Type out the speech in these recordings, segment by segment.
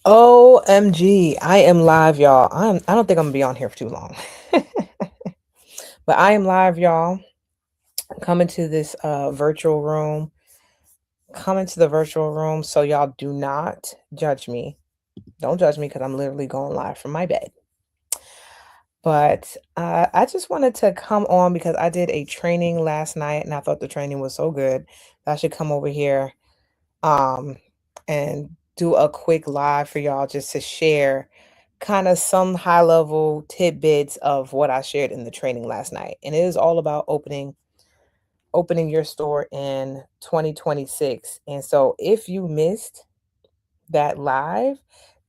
OMG, I am live, y'all. I don't think I'm gonna be on here for too long. But I am live, y'all. Coming to this virtual room. Coming to the virtual room. So y'all do not judge me. Don't judge me because I'm literally going live from my bed. But I just wanted to come on because I did a training last night and I thought the training was so good that I should come over here um, and do a quick live for y'all just to share kind of some high level tidbits of what I shared in the training last night. And it is all about opening your store in 2026. And so if you missed that live,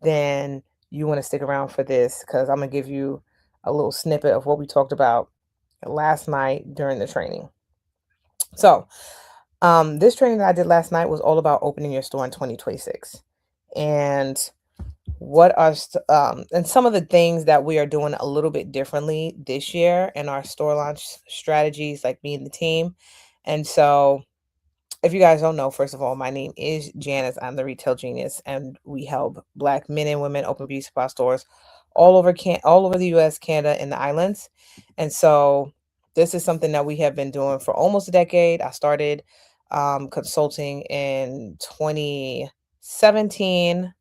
then you want to stick around for this because I'm going to give you a little snippet of what we talked about last night during the training. So, this training that I did last night was all about opening your store in 2026. And and some of the things that we are doing a little bit differently this year in our store launch strategies, like me and the team. And so, if you guys don't know, first of all, my name is Janice. I'm the retail genius, and we help Black men and women open beauty supply stores all over the U.S., Canada, and the islands. And so, this is something that we have been doing for almost a decade. I started consulting in 2017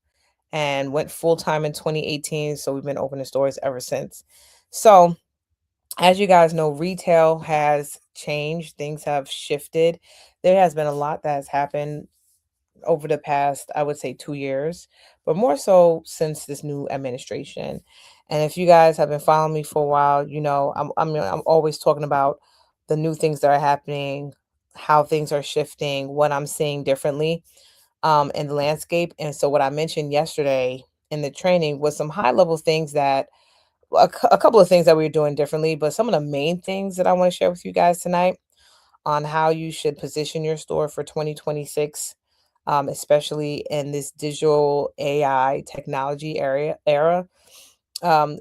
and went full time in 2018. So we've been opening stores ever since. So, as you guys know, retail has changed, things have shifted. There has been a lot that has happened over the past, I would say, 2 years, but more so since this new administration. And if you guys have been following me for a while, you know I'm always talking about the new things that are happening, how things are shifting, what I'm seeing differently in the landscape. And so what I mentioned yesterday in the training was some high level things that a couple of things that we are doing differently, but some of the main things that I want to share with you guys tonight on how you should position your store for 2026, especially in this digital AI technology era.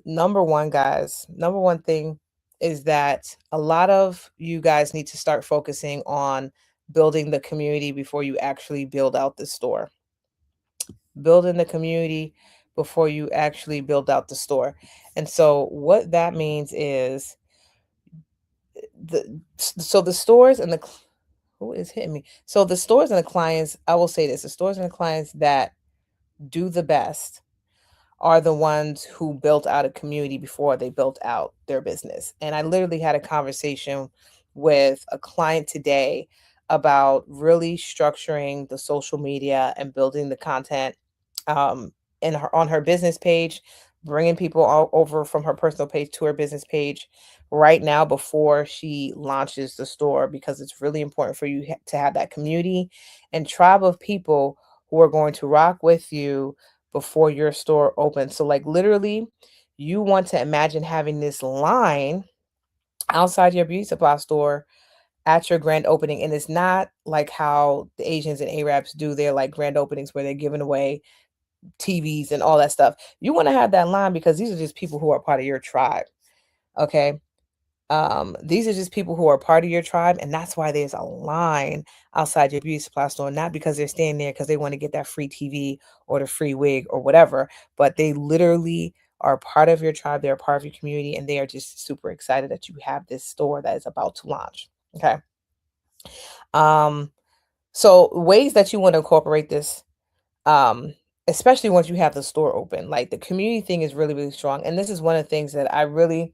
Number one, guys, number one thing is that a lot of you guys need to start focusing on building the community before you actually build out the store. Building the community before you actually build out the store. And so what that means is the stores and who is hitting me? So the stores and the clients, I will say this, the stores and the clients that do the best are the ones who built out a community before they built out their business. And I literally had a conversation with a client today about really structuring the social media and building the content um, on her business page, bringing people all over from her personal page to her business page right now before she launches the store, because it's really important for you to have that community and tribe of people who are going to rock with you before your store opens. So, like, literally, you want to imagine having this line outside your beauty supply store at your grand opening. And it's not like how the Asians and Arabs do their like grand openings where they're giving away TVs and all that stuff. You want to have that line because these are just people who are part of your tribe. Okay. These are just people who are part of your tribe, and that's why there's a line outside your beauty supply store, not because they're standing there because they want to get that free TV or the free wig or whatever, but they literally are part of your tribe, they're a part of your community, and they are just super excited that you have this store that is about to launch. Okay. Um, so ways that you want to incorporate this, um, especially once you have the store open, like the community thing is really, really strong. And this is one of the things that I really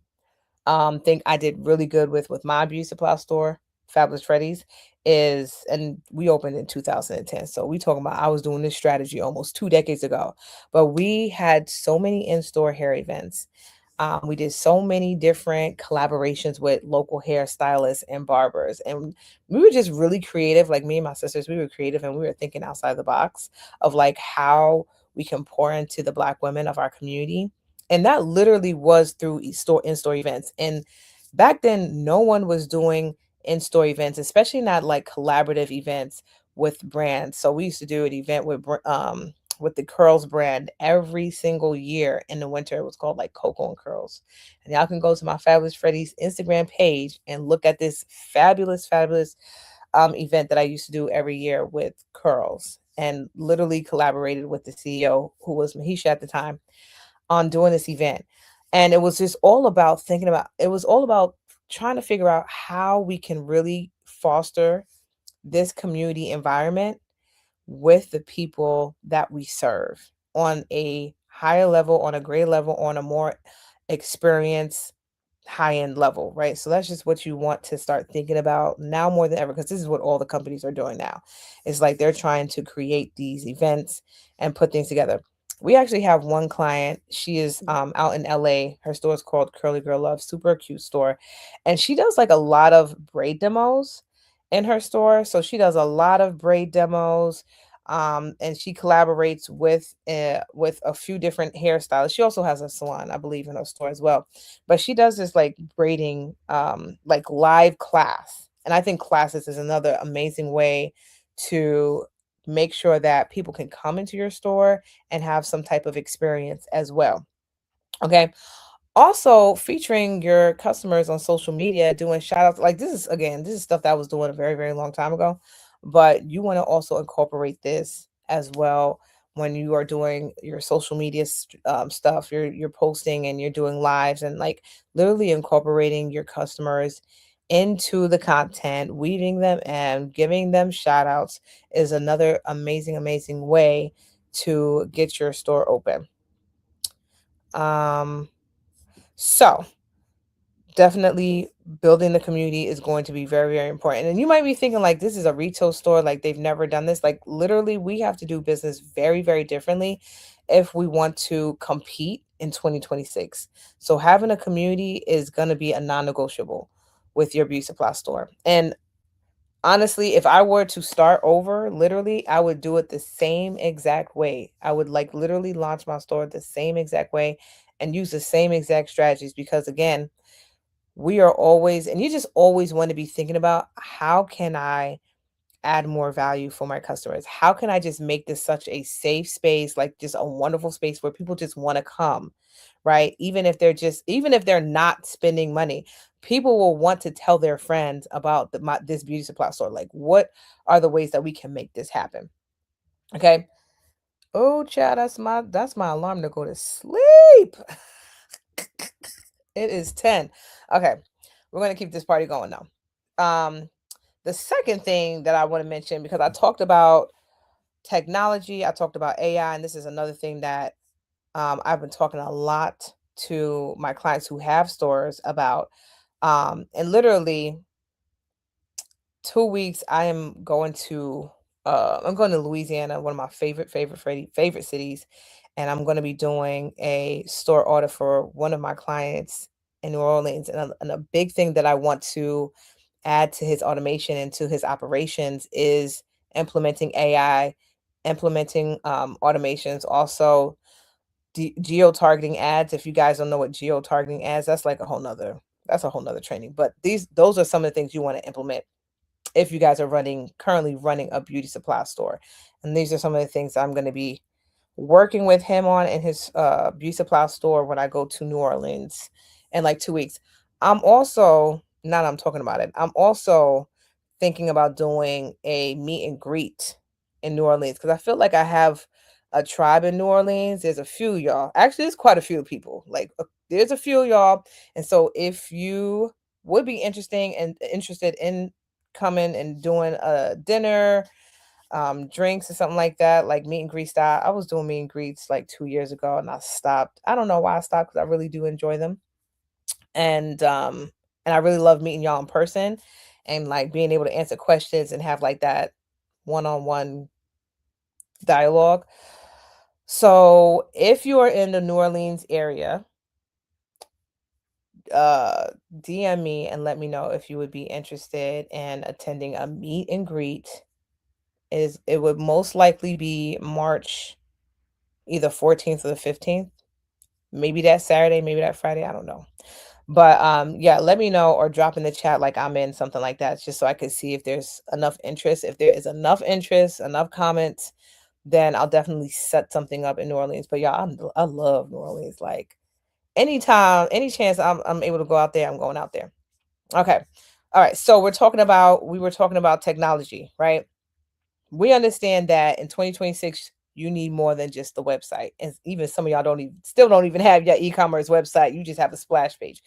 think I did really good with my beauty supply store, Fabulous Freddy's, is, and we opened in 2010. So we talking about I was doing this strategy almost 2 decades ago, but we had so many in-store hair events. We did so many different collaborations with local hairstylists and barbers, and we were just really creative. Like me and my sisters, we were creative and we were thinking outside the box of like how we can pour into the Black women of our community, and that literally was through in-store events. And back then no one was doing in-store events, especially not like collaborative events with brands. So we used to do an event with the Curls brand every single year in the winter. It was called like Cocoa and Curls. And y'all can go to my Fabulous Freddy's Instagram page and look at this fabulous event that I used to do every year with Curls. and literally collaborated with the CEO, who was Mahisha at the time, on doing this event. And it was just all about thinking about it was all about trying to figure out how we can really foster this community environment with the people that we serve on a higher level, on a greater level, on a more experienced high end level, right? So that's just what you want to start thinking about now more than ever, because this is what all the companies are doing now. It's like they're trying to create these events and put things together. We actually have one client. She is out in LA. Her store is called Curly Girl Love, super cute store. And she does like a lot of braid demos in her store. So she does a lot of braid demos. And she collaborates with a few different hairstylists. She also has a salon, I believe, in her store as well, but she does this like braiding like live class. And I think classes is another amazing way to make sure that people can come into your store and have some type of experience as well. Okay, also featuring your customers on social media, doing shout outs. Like, this is, again, this is stuff that I was doing a very, very long time ago, but you want to also incorporate this as well when you are doing your social media stuff. You're posting and you're doing lives, and like literally incorporating your customers into the content, weaving them and giving them shout outs is another amazing, amazing way to get your store open. Um, so definitely building the community is going to be very, very important. And you might be thinking, like, this is a retail store, like they've never done this. Like, literally, we have to do business very, very differently if we want to compete in 2026. So having a community is going to be a non-negotiable with your beauty supply store. And honestly, if I were to start over, literally, I would do it the same exact way. I would like literally launch my store the same exact way and use the same exact strategies, because again, we are always, and you just always want to be thinking about, how can I add more value for my customers? How can I just make this such a safe space, like just a wonderful space where people just want to come, right? Even if they're not spending money, people will want to tell their friends about this beauty supply store. Like, what are the ways that we can make this happen? Okay. Oh, child, that's my alarm to go to sleep. It is 10. Okay. We're gonna keep this party going now. Um, the second thing that I want to mention, because I talked about technology, I talked about AI, and this is another thing that I've been talking a lot to my clients who have stores about. And literally 2 weeks, I'm going to Louisiana, one of my favorite cities, and I'm going to be doing a store audit for one of my clients in New Orleans. And a big thing that I want to add to his automation and to his operations is implementing AI, implementing automations, also geo targeting ads. If you guys don't know what geo targeting ads, that's a whole nother training. But those are some of the things you want to implement if you guys are currently running a beauty supply store. And these are some of the things I'm going to be working with him on in his beauty supply store when I go to New Orleans in like 2 weeks. I'm also, now that I'm talking about it, I'm also thinking about doing a meet and greet in New Orleans, because I feel like I have a tribe in New Orleans. There's a few y'all. Actually, there's quite a few people. Like, there's a few y'all. And so if you would be interested in coming and doing a dinner, drinks or something like that, like meet and greet style. I was doing meet and greets like 2 years ago and I stopped. I don't know why I stopped, because I really do enjoy them. And I really love meeting y'all in person and like being able to answer questions and have like that one-on-one dialogue. So if you are in the New Orleans area, uh DM me and let me know if you would be interested in attending a meet and greet. It would most likely be March either 14th or the 15th. Maybe that Saturday, maybe that Friday, I don't know. But yeah, let me know or drop in the chat like I'm in, something like that, just so I could see if there's enough interest. If there is enough interest, enough comments, then I'll definitely set something up in New Orleans. But yeah, I love New Orleans. Like, anytime, any chance I'm able to go out there, I'm going out there. Okay. All right. So we were talking about technology, right? We understand that in 2026 you need more than just the website. And even some of y'all don't even have your e-commerce website. You just have a splash page.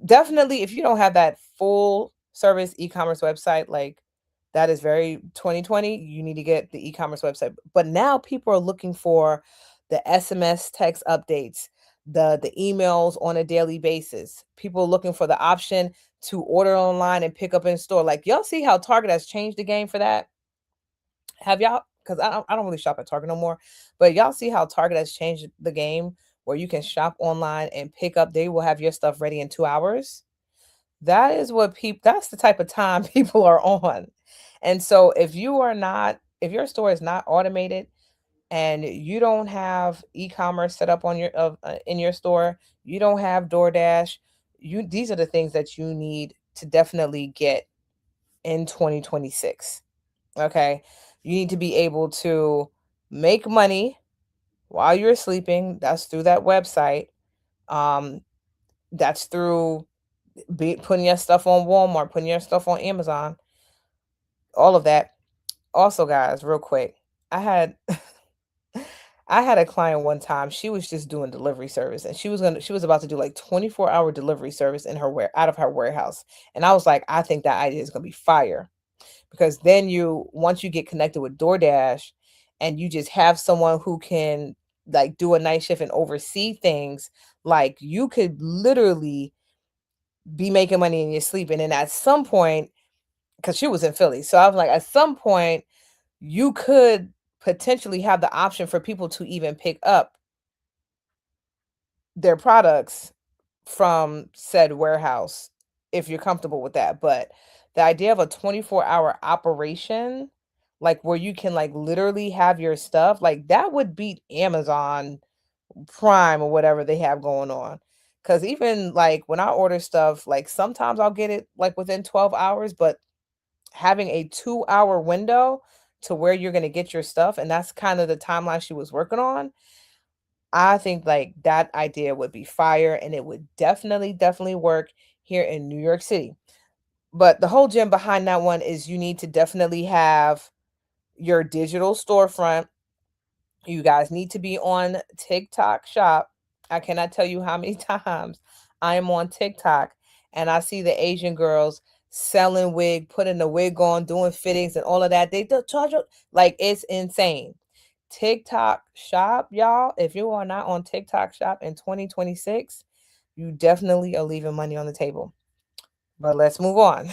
Definitely, if you don't have that full service e-commerce website, like that is very 2020, you need to get the e-commerce website. But now people are looking for the SMS text updates, the emails on a daily basis. People are looking for the option to order online and pick up in store. Like y'all see how Target has changed the game for that? Have y'all, because I don't really shop at Target no more, but y'all see how Target has changed the game where you can shop online and pick up, they will have your stuff ready in 2 hours. That is what people, that's the type of time people are on. And so if your store is not automated and you don't have e-commerce set up on in your store, you don't have DoorDash, these are the things that you need to definitely get in 2026. Okay? You need to be able to make money while you're sleeping. That's through that website. Um that's through putting your stuff on Walmart, putting your stuff on Amazon, all of that. Also, guys, real quick, I had I had a client one time. She was just doing delivery service, and she was about to do like 24-hour delivery service in her out of her warehouse. And I was like, I think that idea is gonna be fire, because then you once you get connected with DoorDash and you just have someone who can like do a night shift and oversee things, like you could literally be making money in your sleep. And then at some point, because she was in Philly, so I was like, at some point, you could potentially have the option for people to even pick up their products from said warehouse if you're comfortable with that. But the idea of a 24-hour operation, like where you can like literally have your stuff, like that would beat Amazon Prime or whatever they have going on. Cause even like when I order stuff, like sometimes I'll get it like within 12 hours, but having a 2-hour window to where you're gonna get your stuff, and that's kind of the timeline she was working on. I think like that idea would be fire and it would definitely work here in New York City. But the whole gem behind that one is you need to definitely have your digital storefront. You guys need to be on TikTok Shop. I cannot tell you how many times I am on TikTok and I see the Asian girls selling wig, putting the wig on, doing fittings and all of that. They do charge like it's insane. TikTok Shop, y'all. If you are not on TikTok Shop in 2026, you definitely are leaving money on the table. But let's move on.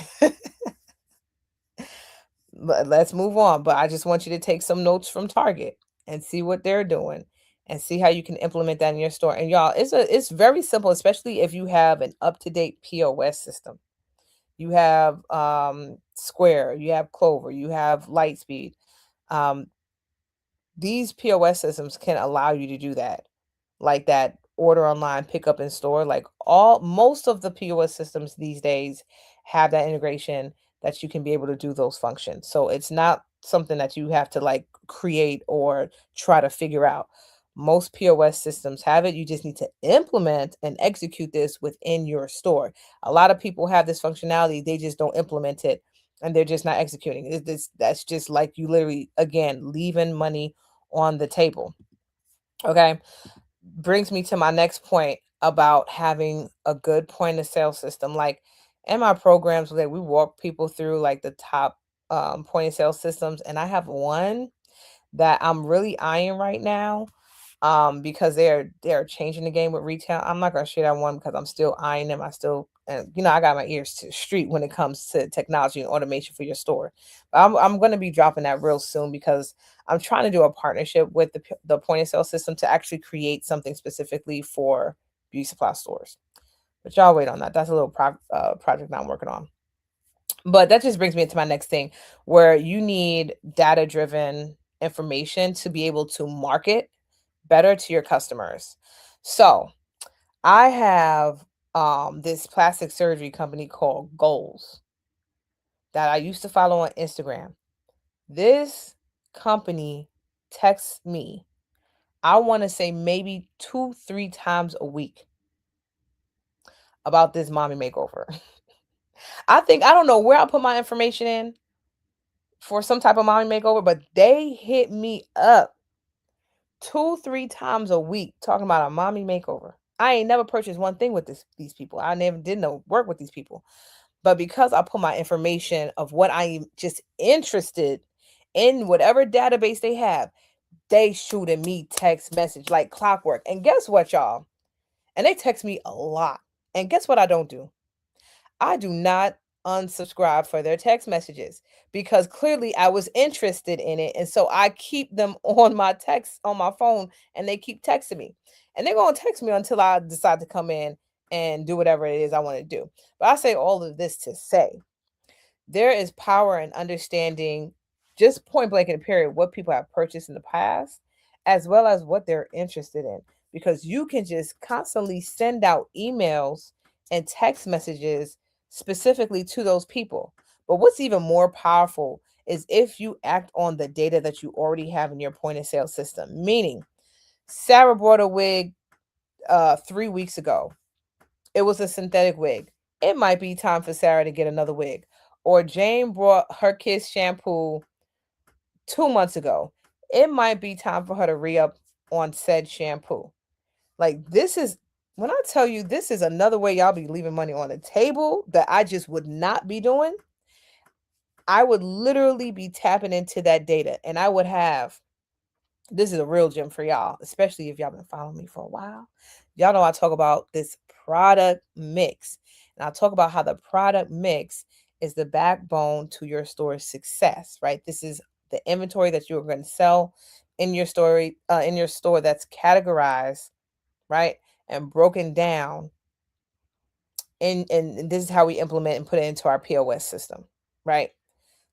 Let's move on. But I just want you to take some notes from Target and see what they're doing and see how you can implement that in your store. And y'all, it's very simple, especially if you have an up-to-date POS system. You have Square, you have Clover, you have Lightspeed. Um, these POS systems can allow you to do that, like that order online, pick up in store. Like all most of the POS systems these days have that integration that you can be able to do those functions. So it's not something that you have to like create or try to figure out. Most POS systems have it. You just need to implement and execute this within your store. A lot of people have this functionality, they just don't implement it and they're just not executing. That's just like you literally again leaving money on the table. Okay, brings me to my next point about having a good point of sale system. Like in my programs, like we walk people through like the top point of sale systems, and I have one that I'm really eyeing right now, because they're changing the game with retail. I'm not gonna share that one because I'm still eyeing them. I still, and I got my ears to the street when it comes to technology and automation for your store. But I'm gonna be dropping that real soon because I'm trying to do a partnership with the point of sale system to actually create something specifically for beauty supply stores. But y'all wait on that. That's a little project that I'm working on. But that just brings me into my next thing, where you need data driven information to be able to market better to your customers. So I have this plastic surgery company called Goals that I used to follow on Instagram. This company texts me, I want to say maybe 2, 3 times a week about this mommy makeover. I think I don't know where I put my information in. for some type of mommy makeover, but they hit me up 2, 3 times a week talking about a mommy makeover. I ain't never purchased one thing with these people. I never did no work with these people. But because I put my information of what I'm just interested in whatever database they have, they shooting me text message like clockwork. And guess what, y'all? And they text me a lot. And guess what I don't do? I do not unsubscribe for their text messages because clearly I was interested in it. And so I keep them on my text on my phone and they keep texting me. And they're going to text me until I decide to come in and do whatever it is I want to do. But I say all of this to say there is power in understanding just point blank in a period what people have purchased in the past as well as what they're interested in because you can just constantly send out emails and text messages specifically to those people. But what's even more powerful is if you act on the data that you already have in your point of sale system, meaning Sarah bought a wig 3 weeks ago. It was a synthetic wig. It might be time for Sarah to get another wig. Or Jane brought her kids shampoo 2 months ago. It might be time for her to re up on said shampoo. Like, this is when I tell you this is another way y'all be leaving money on the table that I just would not be doing. I would literally be tapping into that data and I would have this is a real gem for y'all, especially if y'all been following me for a while. Y'all know I talk about this product mix. And I talk about how the product mix is the backbone to your store's success, right? This is the inventory that you're going to sell in your store that's categorized, right? And broken down. And this is how we implement and put it into our POS system, right?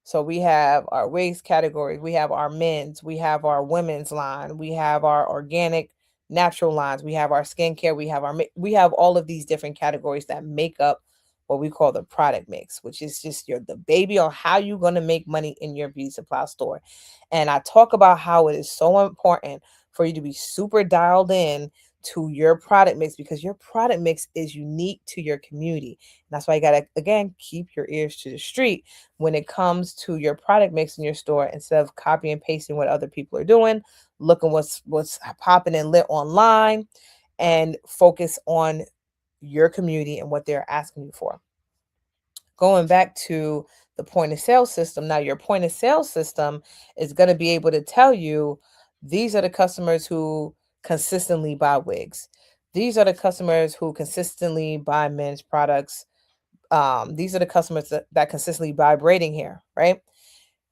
So we have our wigs categories, we have our men's, we have our women's line, we have our organic natural lines, we have our skincare, we have all of these different categories that make up what we call the product mix, which is just your the baby on how you're going to make money in your beauty supply store. And I talk about how it is so important for you to be super dialed in to your product mix because your product mix is unique to your community. And that's why you got to again keep your ears to the street when it comes to your product mix in your store instead of copy and pasting what other people are doing, looking what's popping and lit online and focus on your community and what they're asking you for. Going back to the point of sale system, now your point of sale system is going to be able to tell you these are the customers who consistently buy wigs. These are the customers who consistently buy men's products. These are the customers that consistently buy braiding hair, right?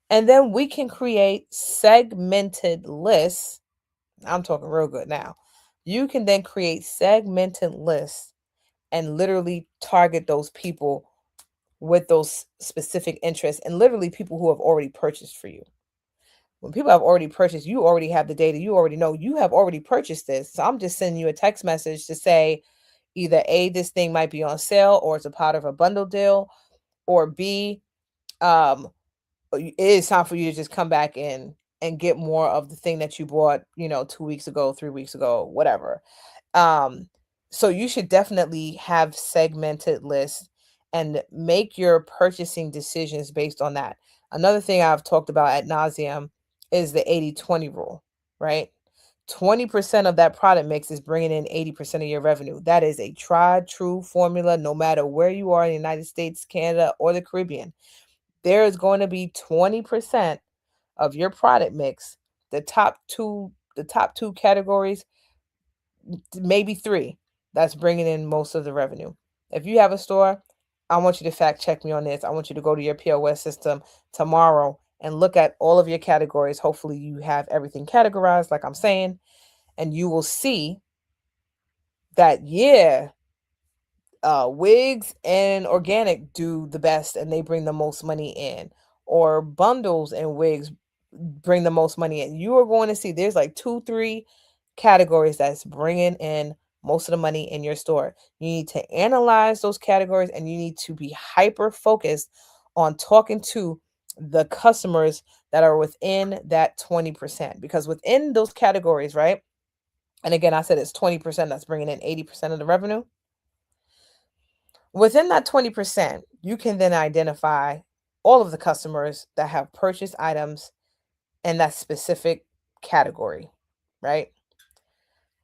And then we can create segmented lists. I'm talking real good now. You can then create segmented lists and literally target those people with those specific interests and literally people who have already purchased for you. When people have already purchased, you already have the data. You already know you have already purchased this. So I'm just sending you a text message to say either A, this thing might be on sale or it's a part of a bundle deal, or B, um, it is time for you to just come back in and get more of the thing that you bought, 2 weeks ago, 3 weeks ago, whatever. Um, so you should definitely have segmented lists and make your purchasing decisions based on that. Another thing I've talked about ad nauseum is the 80/20 rule, right? 20% of that product mix is bringing in 80% of your revenue. That is a tried true formula no matter where you are in the United States, Canada, or the Caribbean. There is going to be 20% of your product mix, the top two categories, maybe three, that's bringing in most of the revenue. If you have a store, I want you to fact check me on this. I want you to go to your POS system tomorrow and look at all of your categories. Hopefully, you have everything categorized, like I'm saying, and you will see that, yeah, wigs and organic do the best and they bring the most money in, or bundles and wigs bring the most money in. You are going to see there's like two, three categories that's bringing in most of the money in your store. You need to analyze those categories and you need to be hyper focused on talking to the customers that are within that 20% because within those categories, right? And again, I said it's 20% that's bringing in 80% of the revenue. Within that 20%, you can then identify all of the customers that have purchased items in that specific category, right?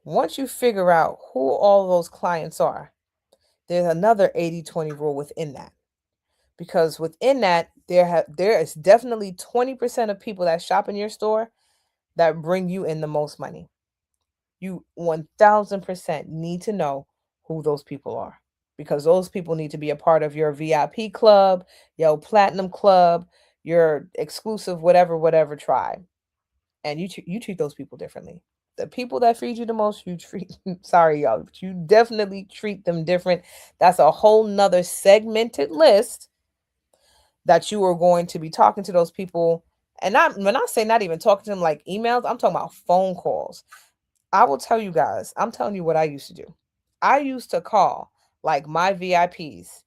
Once you figure out who all those clients are, there's another 80-20 rule within that. Because within that, there is definitely 20% of people that shop in your store that bring you in the most money. You 1000% need to know who those people are, because those people need to be a part of your VIP club, your platinum club, your exclusive whatever tribe. And you treat those people differently. The people that feed you the most, you treat sorry y'all, but you definitely treat them different. That's a whole nother segmented list that you are going to be talking to those people. And not when I say not even talking to them like emails, I'm talking about phone calls. I will tell you guys, I'm telling you what I used to do. I used to call like my VIPs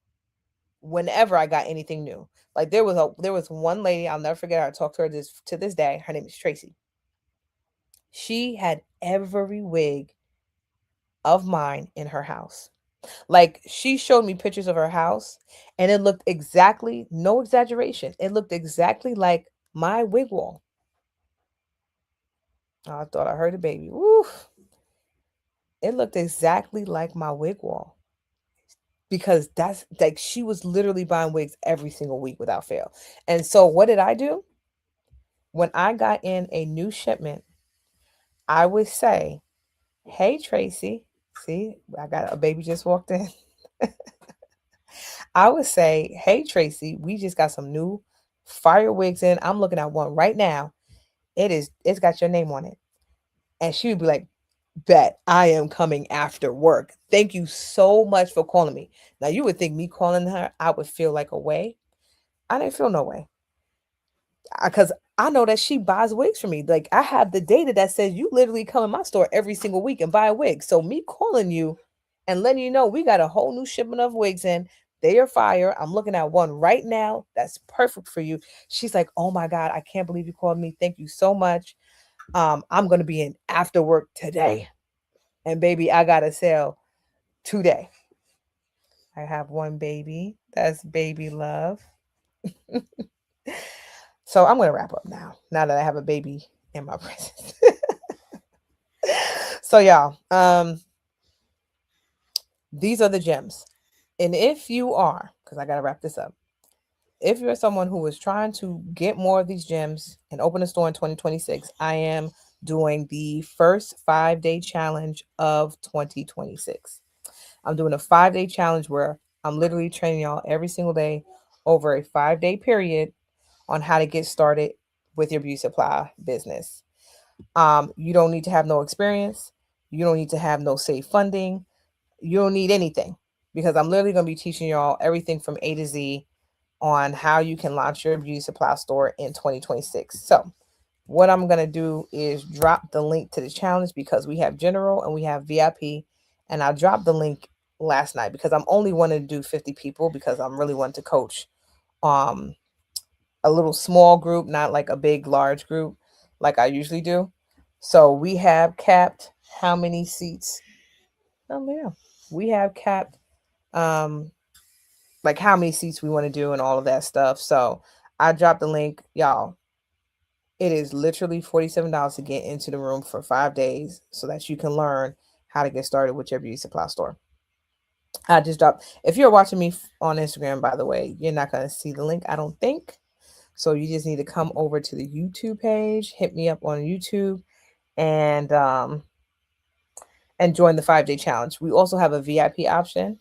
whenever I got anything new. Like there was one lady, I'll never forget her. I talked to her to this day. Her name is Tracy. She had every wig of mine in her house. Like, she showed me pictures of her house and it looked exactly, no exaggeration, it looked exactly like my wig wall. Oh, I thought I heard a baby. Woo. It looked exactly like my wig wall, because that's like she was literally buying wigs every single week without fail. And so what did I do? When I got in a new shipment, I would say, "Hey Tracy, see, I got a baby just walked in." I would say, "Hey Tracy, we just got some new fire wigs in. I'm looking at one right now. It's got your name on it." And she would be like, "Bet, I am coming after work. Thank you so much for calling me." Now you would think me calling her, I would feel like a way. I didn't feel no way. Because I know that she buys wigs for me. Like, I have the data that says you literally come in my store every single week and buy a wig. So me calling you and letting you know we got a whole new shipment of wigs in. They are fire. I'm looking at one right now that's perfect for you. She's like, "Oh my God, I can't believe you called me. Thank you so much. I'm gonna be in after work today. And baby, I got a sale today." I have one baby. That's baby love. So I'm gonna wrap up now that I have a baby in my presence. So y'all, these are the gems. And if you are, because I gotta wrap this up, if you're someone who is trying to get more of these gems and open a store in 2026, I am doing the first 5-day challenge of 2026. I'm doing a 5-day challenge where I'm literally training y'all every single day over a 5-day period on how to get started with your beauty supply business. You don't need to have no experience. You don't need to have no safe funding. You don't need anything, because I'm literally going to be teaching y'all everything from A to Z on how you can launch your beauty supply store in 2026. So what I'm going to do is drop the link to the challenge, because we have general and we have VIP, and I dropped the link last night because I'm only wanting to do 50 people, because I'm really wanting to coach um a little small group, not like a big large group like I usually do. So we have capped how many seats. Oh yeah. We have capped um like how many seats we want to do and all of that stuff. So I dropped the link, y'all. It is literally $47 to get into the room for 5 days so that you can learn how to get started with your beauty supply store. I just dropped, if you're watching me on Instagram, by the way, you're not going to see the link, I don't think. So you just need to come over to the YouTube page, hit me up on YouTube, and join the 5-day challenge. We also have a VIP option.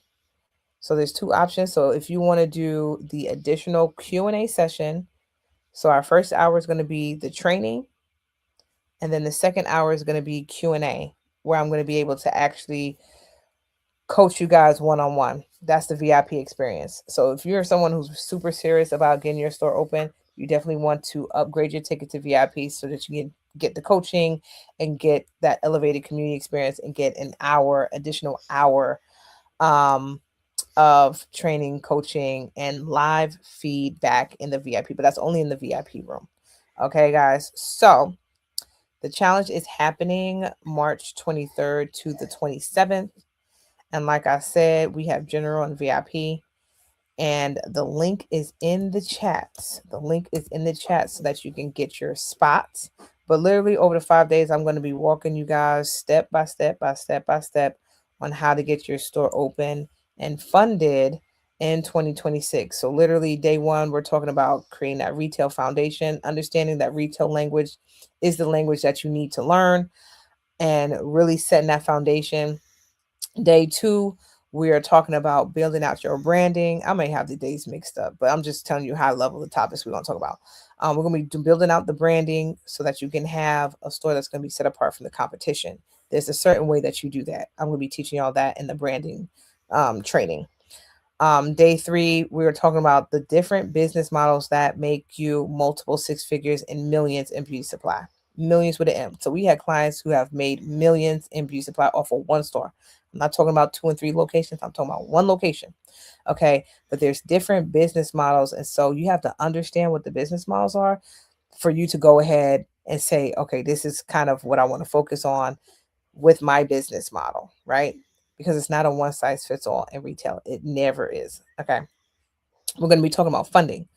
So there's two options. So if you want to do the additional Q&A session, so our first hour is going to be the training, and then the second hour is going to be Q&A, where I'm going to be able to actually coach you guys one-on-one. That's the VIP experience. So if you're someone who's super serious about getting your store open, you definitely want to upgrade your ticket to VIP so that you can get the coaching and get that elevated community experience and get an additional hour of training, coaching, and live feedback in the VIP, but that's only in the VIP room. Okay, guys. So the challenge is happening March 23rd to the 27th. And like I said, we have general and VIP. And the link is in the chat. The link is in the chat so that you can get your spots. But literally over the 5 days, I'm going to be walking you guys step by step on how to get your store open and funded in 2026. So literally day one, we're talking about creating that retail foundation, understanding that retail language is the language that you need to learn, and really setting that foundation. Day two, we are talking about building out your branding. I may have the days mixed up, but I'm just telling you high level the topics we're going to talk about. We're going to be building out the branding so that you can have a store that's going to be set apart from the competition. There's a certain way that you do that. I'm going to be teaching y'all that in the branding training. Day three, we were talking about the different business models that make you multiple six figures and millions in beauty supply. Millions with an M. So we had clients who have made millions in beauty supply off of one store. I'm not talking about 2 and 3 locations. I'm talking about one location. Okay. But there's different business models. And so you have to understand what the business models are for you to go ahead and say, okay, this is kind of what I want to focus on with my business model, right? Because it's not a one size fits all in retail. It never is. Okay. We're going to be talking about funding.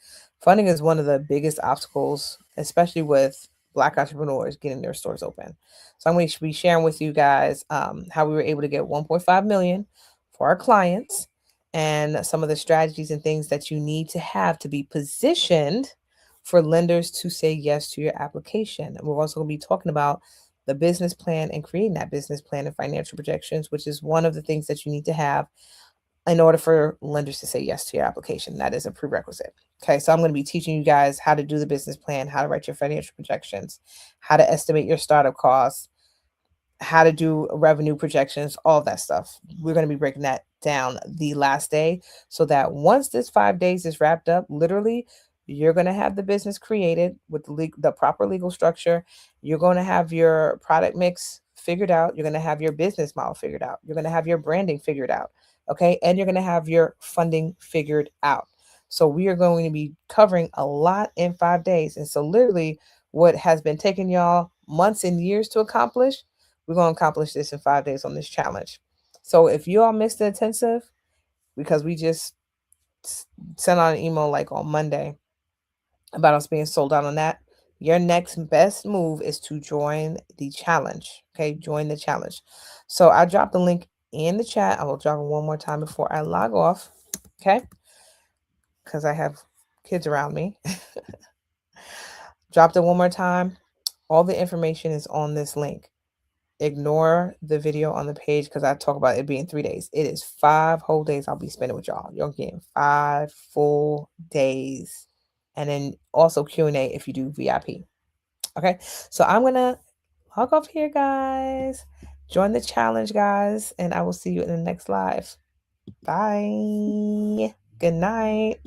Funding is one of the biggest obstacles, especially with Black entrepreneurs getting their stores open. So I'm going to be sharing with you guys how we were able to get 1.5 million for our clients and some of the strategies and things that you need to have to be positioned for lenders to say yes to your application. And we're also going to be talking about the business plan and creating that business plan and financial projections, which is one of the things that you need to have in order for lenders to say yes to your application. That is a prerequisite. Okay, so I'm going to be teaching you guys how to do the business plan, how to write your financial projections, how to estimate your startup costs, how to do revenue projections, all that stuff. We're going to be breaking that down the last day so that once this 5 days is wrapped up, literally, you're going to have the business created with the proper legal structure. You're going to have your product mix figured out. You're going to have your business model figured out. You're going to have your branding figured out. Okay. And you're going to have your funding figured out. So we are going to be covering a lot in 5 days. And so literally what has been taking y'all months and years to accomplish, we're going to accomplish this in 5 days on this challenge. So if you all missed the intensive, because we just sent out an email like on Monday about us being sold out on that, your next best move is to join the challenge. Okay, join the challenge. So I dropped the link in the chat. I will drop it one more time before I log off. Okay, because I have kids around me. Dropped it one more time. All the information is on this link. Ignore the video on the page because I talk about it being 3 days. It is 5 whole days I'll be spending with y'all. You're getting 5 full days. And then also Q&A if you do VIP. Okay. So I'm going to log off here, guys. Join the challenge, guys. And I will see you in the next live. Bye. Good night.